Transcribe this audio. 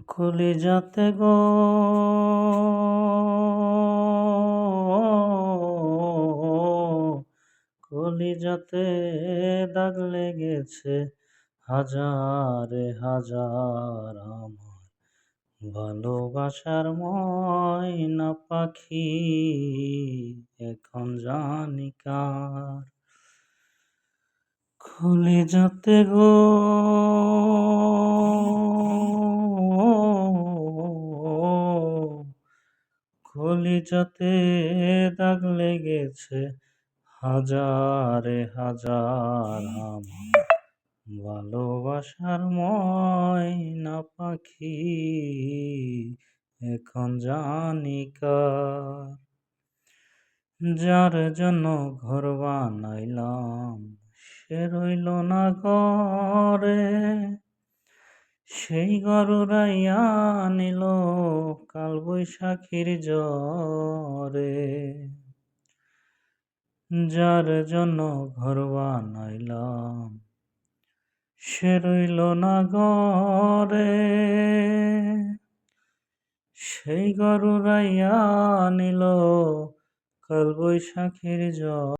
কলিজাতে গো কলিজাতে দাগ লেগেছে হাজারে হাজার আমার ভালোবাসার ময়না পাখি এখন জানি কার। কলিজাতে গো কলিজাতে দাগ লেগেছে হাজারে হাজার আমার ভালোবাসার ময়না পাখি এখন জানি কার। যার জন্য ঘর বানাইলাম সে রইল না ঘরে, সেই ঘর উড়াইয়া নিল কাল বৈশাখীর ঝড়ে। যার জন্য ঘর বানাইলাম সে রইল না ঘরে, সেই ঘর উড়াইয়া নিল কাল বৈশাখীর ঝড়ে।